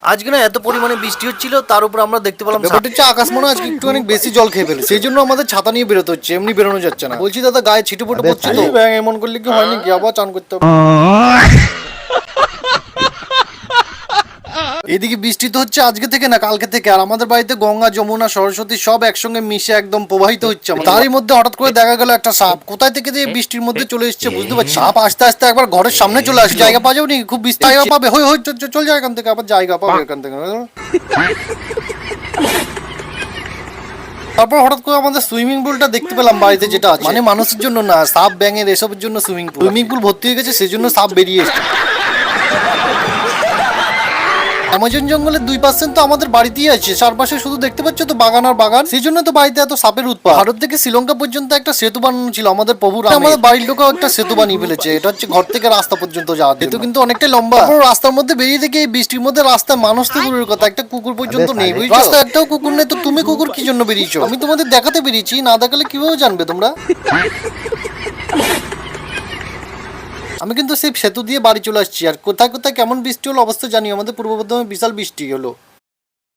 আজকে না এত পরিমাণে বৃষ্টি হচ্ছিল, তার উপর আমরা দেখতে পেলাম ব্যাপারটা হচ্ছে আকাশ মনে হয় আজকে একটু অনেক বেশি জল খেয়ে ফেলে, সেই জন্য আমাদের ছাতা নিয়ে বেরোতে হচ্ছে, এমনি বেরোনো যাচ্ছে না। বলছি দাদা গায়ে ছিটে ফুটে পড়ছে তো, ব্যাং এমন করলে কি হয়নি কি, আবার চান করতে হবে। এদিকে বৃষ্টি তো হচ্ছে আজকে থেকে না কালকে থেকে, আর আমাদের বাড়িতে গঙ্গা যমুনা সরস্বতী সব একসঙ্গে মিশে একদম প্রবাহিত হচ্ছে। তারই মধ্যে হঠাৎ করে দেখা গেল একটা সাপ কোথায় থেকে যে বৃষ্টির মধ্যে চলে এসেছে বুঝতে পারছি। সাপ আস্তে আস্তে একবার ঘরের সামনে চলে আসে, জায়গা পাওয়া যাবে নি, খুব বিস্তার জায়গা পাবে, হই হই চল যায় এখান থেকে, আবার জায়গা পাবে এখান থেকে। তারপর হঠাৎ করে আমাদের সুইমিং পুলটা দেখতে পেলাম বাড়িতে, যেটা আছে মানে মানুষের জন্য না, সাপ ব্যাঙের এসবের জন্য সুইমিং পুল ভর্তি হয়ে গেছে, সেজন্য সাপ বেরিয়ে এসেছে। অ্যামাজন জঙ্গলের 2% তো আমাদের বাড়িতেই আছে, চারপাশে শুধু দেখতে পাচ্ছ তো বাগান আর বাগান, সেই জন্য তো বাড়িতে এত সাপের উৎপাত। ভারত থেকে শ্রীলঙ্কা পর্যন্ত একটা সেতু বানানো ছিল আমাদের প্রভু রাম, আমাদের বাড়ির লোকেও একটা সেতু বানিয়ে ফেলেছে। এটা হচ্ছে ঘর থেকে রাস্তা পর্যন্ত যাওয়া, সেতু কিন্তু অনেকটাই লম্বা। রাস্তার মধ্যে বেরিয়ে দেখে এই বৃষ্টির মধ্যে রাস্তায় মানুষ তো দূরের কথা, একটা কুকুর পর্যন্ত নেই, বুঝছো? রাস্তায় একটাও কুকুর নেই, তো তুমি কুকুর কি জন্য বেরিয়েছো? আমি তোমাদের দেখাতে বেরিয়েছি, না দেখালে কিভাবে জানবে তোমরা? আমি কিন্তু সেই সেতু দিয়ে বাড়ি চলে আসছি, আর কোথায় কোথায় কেমন বৃষ্টি হলো অবস্থা জানি। আমাদের পূর্ব বর্ধমানে বিশাল বৃষ্টি হলো।